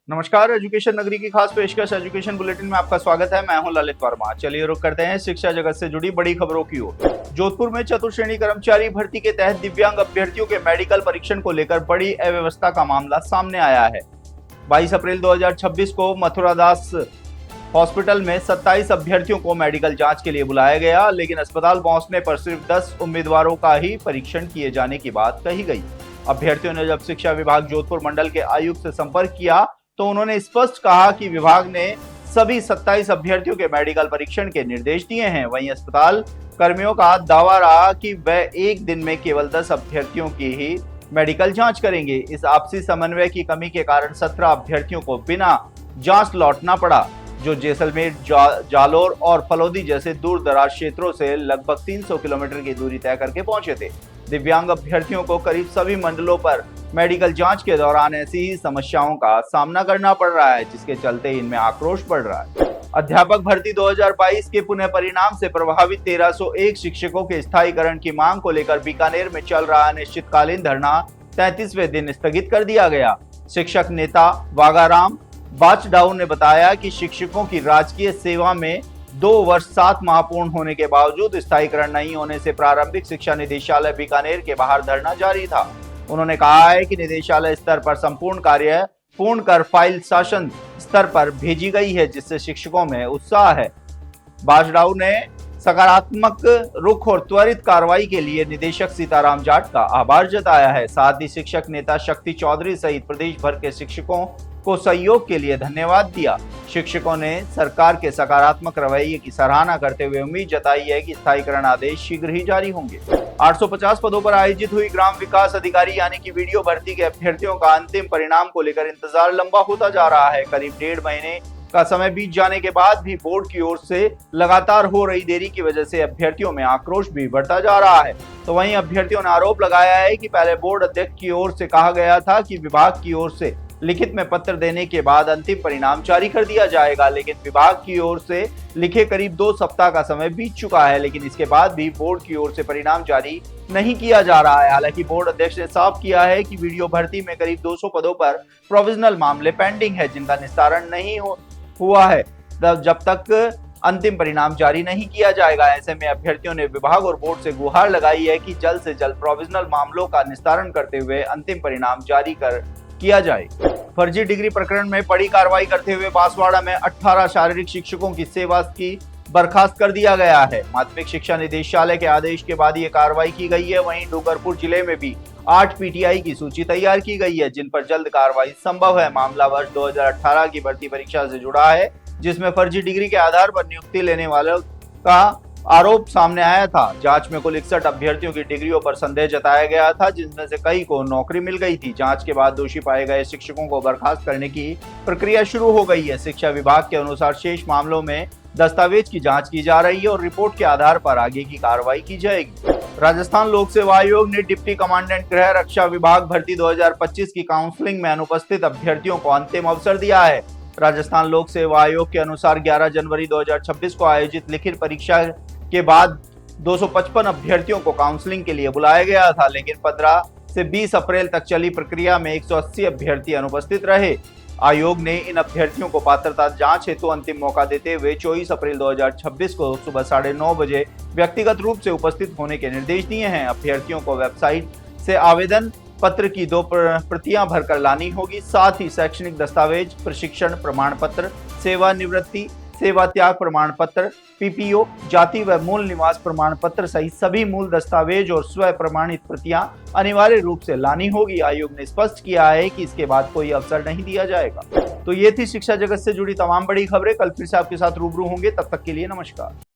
नमस्कार, एजुकेशन नगरी की खास पेशकश एजुकेशन बुलेटिन में आपका स्वागत है। मैं हूं ललित वर्मा। चलिए रुक करते हैं शिक्षा जगत से जुड़ी बड़ी खबरों की ओर। जोधपुर में चतुर्श्रेणी कर्मचारी भर्ती के तहत दिव्यांग अभ्यर्थियों के मेडिकल परीक्षण को लेकर बड़ी अव्यवस्था का मामला सामने आया है। 22 अप्रैल 2026 को मथुरादास हॉस्पिटल में 27 अभ्यर्थियों को मेडिकल जांच के लिए बुलाया गया, लेकिन अस्पताल पहुंचने पर सिर्फ 10 उम्मीदवारों का ही परीक्षण किए जाने की बात कही गई। अभ्यर्थियों ने जब शिक्षा विभाग जोधपुर मंडल के आयुक्त से संपर्क किया तो उन्होंने स्पष्ट कहा कि विभाग ने सभी 27 अभ्यर्थियों के मेडिकल परीक्षण के निर्देश दिए हैं। वहीं अस्पताल कर्मियों का दावा रहा कि वह एक दिन में केवल 10 अभ्यर्थियों की ही मेडिकल जांच करेंगे। इस आपसी समन्वय की कमी के कारण 17 अभ्यर्थियों को बिना जांच लौटना पड़ा, जो जैसलमेर, जालोर और फलौदी जैसे दूर दराज क्षेत्रों से लगभग 300 किलोमीटर की दूरी तय करके पहुंचे थे। दिव्यांग अभ्यर्थियों को करीब सभी मंडलों पर मेडिकल जांच के दौरान ऐसी ही समस्याओं का सामना करना पड़ रहा है, जिसके चलते इनमें आक्रोश बढ़ रहा है। अध्यापक भर्ती 2022 के पुनः परिणाम से प्रभावित 1301 शिक्षकों के स्थायीकरण की मांग को लेकर बीकानेर में चल रहा अनिश्चितकालीन धरना 33वें दिन स्थगित कर दिया गया। शिक्षक नेता वागाराम बाचडाऊ ने बताया कि शिक्षकों की राजकीय सेवा में 2 वर्ष 7 माह पूर्ण होने के बावजूद स्थायीकरण नहीं होने से प्रारंभिक शिक्षा निदेशालय बीकानेर के बाहर धरना जारी था। उन्होंने कहा है कि निदेशालय स्तर पर संपूर्ण कार्य पूर्ण कर फाइल शासन स्तर पर भेजी गई है, जिससे शिक्षकों में उत्साह है। बाचडाऊ ने सकारात्मक रुख और त्वरित कार्रवाई के लिए निदेशक सीताराम जाट का आभार जताया है। साथ ही शिक्षक नेता शक्ति चौधरी सहित प्रदेश भर के शिक्षकों को सहयोग के लिए धन्यवाद दिया। शिक्षकों ने सरकार के सकारात्मक रवैये की सराहना करते हुए उम्मीद जताई है कि स्थायीकरण आदेश शीघ्र ही जारी होंगे। 850 पदों पर आयोजित हुई ग्राम विकास अधिकारी यानी कि वीडियो भर्ती के अभ्यर्थियों का अंतिम परिणाम को लेकर इंतजार लंबा होता जा रहा है। करीब 1.5 महीने का समय बीत जाने के बाद भी बोर्ड की ओर से लगातार हो रही देरी की वजह से अभ्यर्थियों में आक्रोश भी बढ़ता जा रहा है। तो वहीं अभ्यर्थियों ने आरोप लगाया है कि पहले बोर्ड अध्यक्ष की ओर से कहा गया था कि विभाग की ओर से लिखित में पत्र देने के बाद अंतिम परिणाम जारी कर दिया जाएगा, लेकिन विभाग की ओर से लिखे करीब 2 सप्ताह का समय बीत चुका है, लेकिन इसके बाद भी बोर्ड की ओर से परिणाम जारी नहीं किया जा रहा है। हालांकि बोर्ड अध्यक्ष ने साफ किया है कि वीडियो भर्ती में करीब 200 पदों पर प्रोविजनल मामले पेंडिंग है, जिनका निस्तारण नहीं हुआ है जब तक अंतिम परिणाम जारी नहीं किया जाएगा। ऐसे में अभ्यर्थियों ने विभाग और बोर्ड से गुहार लगाई है कि जल्द से जल्द प्रोविजनल मामलों का निस्तारण करते हुए अंतिम परिणाम जारी किया जाए। फर्जी डिग्री प्रकरण में बड़ी कार्रवाई करते हुए बांसवाड़ा में 18 शारीरिक शिक्षकों की सेवा की बर्खास्त कर दिया गया है। माध्यमिक शिक्षा निदेशालय के आदेश के बाद ये कार्रवाई की गई है। वहीं डूंगरपुर जिले में भी 8 पीटीआई की सूची तैयार की गई है, जिन पर जल्द कार्रवाई संभव है। मामला वर्ष 2018 की भर्ती परीक्षा से जुड़ा है, जिसमें फर्जी डिग्री के आधार पर नियुक्ति लेने वालों का आरोप सामने आया था। जांच में कुल 61 अभ्यर्थियों की डिग्रियों पर संदेह जताया गया था, जिनमें से कई को नौकरी मिल गई थी। जांच के बाद दोषी पाए गए शिक्षकों को बर्खास्त करने की प्रक्रिया शुरू हो गई है। शिक्षा विभाग के अनुसार शेष मामलों में दस्तावेज की जांच की जा रही है और रिपोर्ट के आधार पर आगे की कार्रवाई की जाएगी। राजस्थान लोक सेवा आयोग ने डिप्टी कमांडेंट गृह रक्षा विभाग भर्ती 2025 की काउंसलिंग में अनुपस्थित अभ्यर्थियों को अंतिम अवसर दिया है। राजस्थान लोक सेवा आयोग के अनुसार 11 जनवरी 2026 को आयोजित लिखित परीक्षा के बाद 255 अभ्यर्थियों को काउंसलिंग के लिए बुलाया गया था, लेकिन 15 से 20 अप्रैल तक चली प्रक्रिया में 180 अभ्यर्थी अनुपस्थित रहे। आयोग ने इन अभ्यर्थियों को पात्रता जांच हेतु अंतिम मौका देते हुए 24 अप्रैल 2026 को सुबह 9:30 बजे व्यक्तिगत रूप से उपस्थित होने के निर्देश दिए हैं। अभ्यर्थियों को वेबसाइट से आवेदन पत्र की 2 प्रतियां भरकर लानी होगी। साथ ही शैक्षणिक दस्तावेज, प्रशिक्षण प्रमाण पत्र, सेवानिवृत्ति, सेवा त्याग प्रमाण पत्र, पीपीओ, जाति व मूल निवास प्रमाण पत्र सहित सभी मूल दस्तावेज और स्व प्रमाणित प्रतियां अनिवार्य रूप से लानी होगी। आयोग ने स्पष्ट किया है कि इसके बाद कोई अवसर नहीं दिया जाएगा। तो ये थी शिक्षा जगत से जुड़ी तमाम बड़ी खबरें। कल फिर से आपके साथ रूबरू होंगे, तब तक के लिए नमस्कार।